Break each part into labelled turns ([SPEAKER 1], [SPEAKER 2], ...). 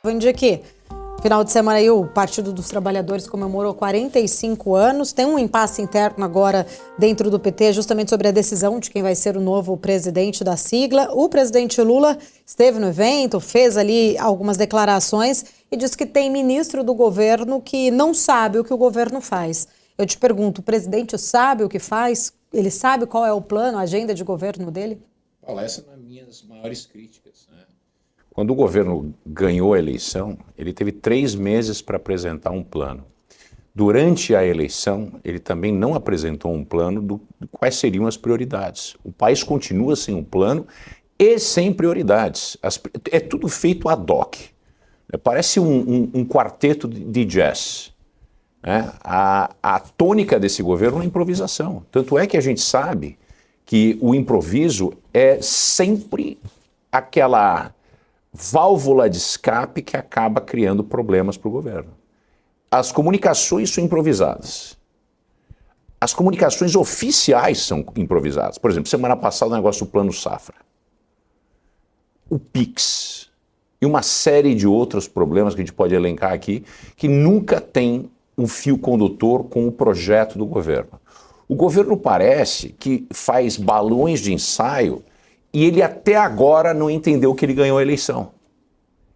[SPEAKER 1] De que final de semana aí o Partido dos Trabalhadores comemorou 45 anos, tem um impasse interno agora dentro do PT justamente sobre a decisão de quem vai ser o novo presidente da sigla. O presidente Lula esteve no evento, fez ali algumas declarações e disse que tem ministro do governo que não sabe o que o governo faz. Eu te pergunto, o presidente sabe o que faz? Ele sabe qual é o plano, a agenda de governo dele?
[SPEAKER 2] Essa é uma das minhas maiores críticas, né? Quando o governo ganhou a eleição, ele teve 3 meses para apresentar um plano. Durante a eleição, ele também não apresentou um plano de quais seriam as prioridades. O país continua sem um plano e sem prioridades. É tudo feito ad hoc. Parece um quarteto de jazz. A tônica desse governo é a improvisação. Tanto é que a gente sabe que o improviso é sempre aquela válvula de escape que acaba criando problemas para o governo. As comunicações são improvisadas. As comunicações oficiais são improvisadas. Por exemplo, semana passada o negócio do Plano Safra. O PIX e uma série de outros problemas que a gente pode elencar aqui, que nunca tem um fio condutor com o projeto do governo. O governo parece que faz balões de ensaio e ele até agora não entendeu que ele ganhou a eleição.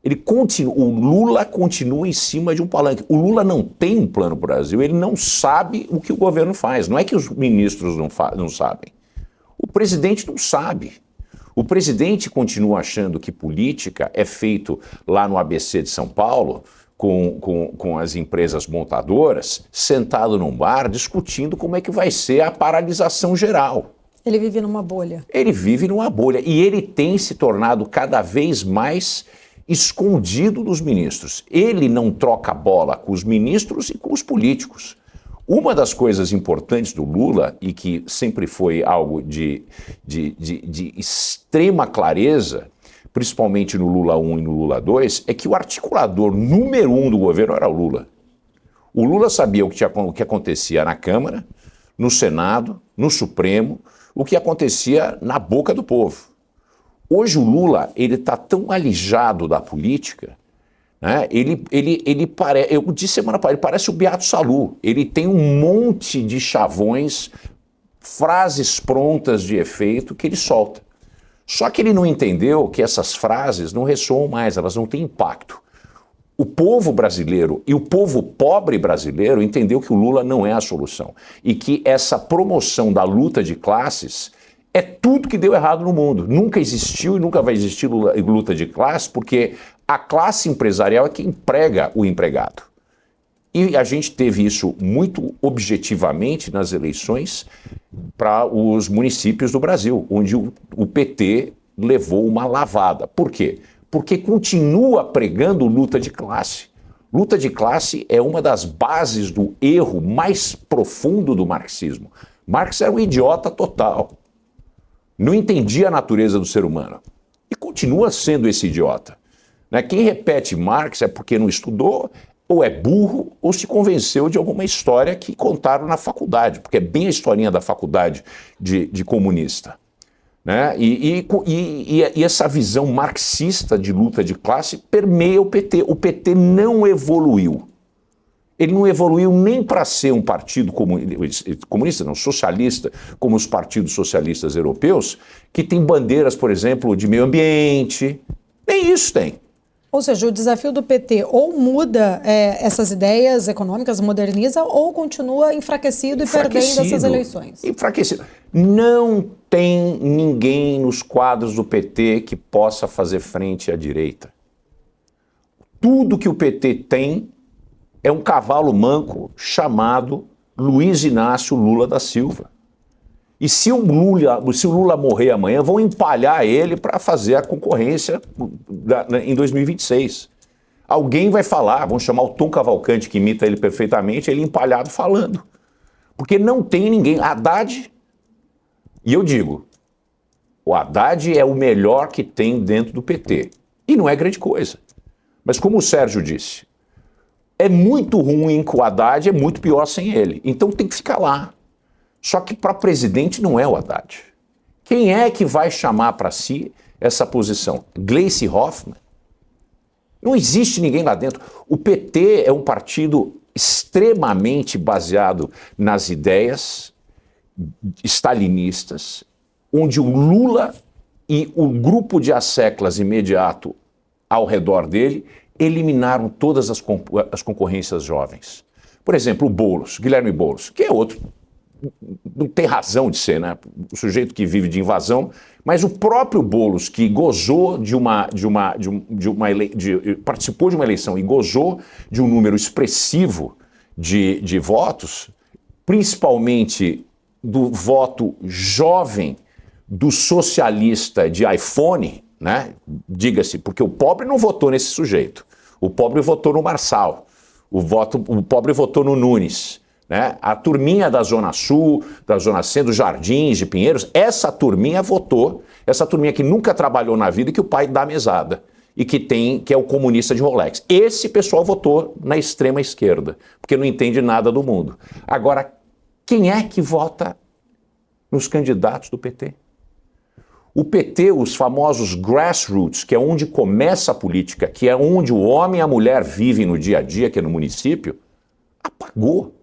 [SPEAKER 2] O Lula continua em cima de um palanque. O Lula não tem um plano para o Brasil, ele não sabe o que o governo faz. Não é que os ministros não sabem. O presidente não sabe. O presidente continua achando que política é feito lá no ABC de São Paulo, com as empresas montadoras, sentado num bar, discutindo como é que vai ser a paralisação geral.
[SPEAKER 1] Ele vive numa bolha.
[SPEAKER 2] Ele vive numa bolha e ele tem se tornado cada vez mais escondido dos ministros. Ele não troca bola com os ministros e com os políticos. Uma das coisas importantes do Lula, e que sempre foi algo de extrema clareza, principalmente no Lula 1 e no Lula 2, é que o articulador número 1 do governo era o Lula. O Lula sabia o que acontecia na Câmara, no Senado, no Supremo, o que acontecia na boca do povo. Hoje o Lula, ele está tão alijado da política, né? Eu disse semana passada, ele parece o Beato Salu. Ele tem um monte de chavões, frases prontas de efeito que ele solta. Só que ele não entendeu que essas frases não ressoam mais, elas não têm impacto. O povo brasileiro e o povo pobre brasileiro entendeu que o Lula não é a solução e que essa promoção da luta de classes é tudo que deu errado no mundo. Nunca existiu e nunca vai existir luta de classes porque a classe empresarial é quem emprega o empregado. E a gente teve isso muito objetivamente nas eleições para os municípios do Brasil, onde o PT levou uma lavada. Por quê? Porque continua pregando luta de classe. Luta de classe é uma das bases do erro mais profundo do marxismo. Marx era um idiota total. Não entendia a natureza do ser humano. E continua sendo esse idiota. Quem repete Marx é porque não estudou, ou é burro, ou se convenceu de alguma história que contaram na faculdade, porque é bem a historinha da faculdade de comunista. E essa visão marxista de luta de classe permeia o PT. O PT não evoluiu. Ele não evoluiu nem para ser um partido comunista, não, socialista, como os partidos socialistas europeus, que tem bandeiras, por exemplo, de meio ambiente. Nem isso tem.
[SPEAKER 1] Ou seja, o desafio do PT ou muda essas ideias econômicas, moderniza, ou continua enfraquecido e perdendo essas eleições.
[SPEAKER 2] Enfraquecido. Não tem ninguém nos quadros do PT que possa fazer frente à direita. Tudo que o PT tem é um cavalo manco chamado Luiz Inácio Lula da Silva. E se o Lula morrer amanhã, vão empalhar ele para fazer a concorrência em 2026. Alguém vai falar, vão chamar o Tom Cavalcante, que imita ele perfeitamente, ele empalhado falando. Porque não tem ninguém. Haddad, e eu digo, o Haddad é o melhor que tem dentro do PT. E não é grande coisa. Mas como o Sérgio disse, é muito ruim com o Haddad, é muito pior sem ele. Então tem que ficar lá. Só que para presidente não é o Haddad. Quem é que vai chamar para si essa posição? Gleisi Hoffmann? Não existe ninguém lá dentro. O PT é um partido extremamente baseado nas ideias stalinistas, onde o Lula e o grupo de asseclas imediato ao redor dele eliminaram todas as concorrências jovens. Por exemplo, o Boulos, Guilherme Boulos, que é outro, não tem razão de ser, né? O sujeito que vive de invasão, mas o próprio Boulos, que gozou participou de uma eleição e gozou de um número expressivo de votos, principalmente do voto jovem do socialista de iPhone, né? Diga-se, porque o pobre não votou nesse sujeito. O pobre votou no Marçal. O pobre votou no Nunes. Né? A turminha da Zona Sul, da Zona Centro, dos Jardins, de Pinheiros, essa turminha votou, essa turminha que nunca trabalhou na vida e que o pai dá mesada. E que é o comunista de Rolex. Esse pessoal votou na extrema esquerda, porque não entende nada do mundo. Agora, quem é que vota nos candidatos do PT? O PT, os famosos grassroots, que é onde começa a política, que é onde o homem e a mulher vivem no dia a dia, que é no município, apagou.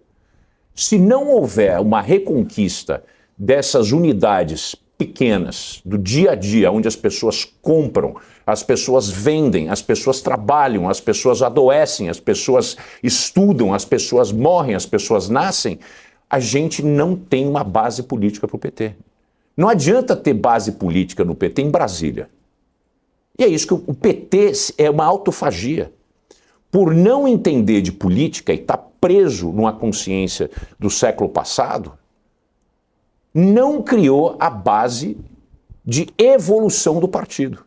[SPEAKER 2] Se não houver uma reconquista dessas unidades pequenas, do dia a dia, onde as pessoas compram, as pessoas vendem, as pessoas trabalham, as pessoas adoecem, as pessoas estudam, as pessoas morrem, as pessoas nascem, a gente não tem uma base política para o PT. Não adianta ter base política no PT em Brasília. E é isso que o PT é uma autofagia. Por não entender de política e estar preso numa consciência do século passado, não criou a base de evolução do partido.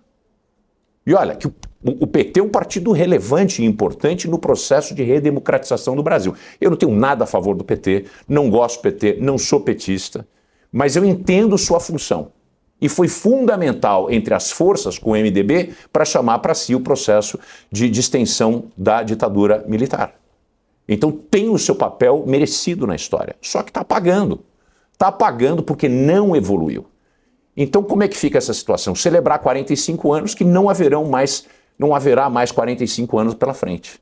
[SPEAKER 2] E olha, que o PT é um partido relevante e importante no processo de redemocratização do Brasil. Eu não tenho nada a favor do PT, não gosto do PT, não sou petista, mas eu entendo sua função. E foi fundamental entre as forças com o MDB para chamar para si o processo de extensão da ditadura militar. Então tem o seu papel merecido na história, só que está apagando. Está apagando porque não evoluiu. Então como é que fica essa situação? Celebrar 45 anos que não haverá mais 45 anos pela frente.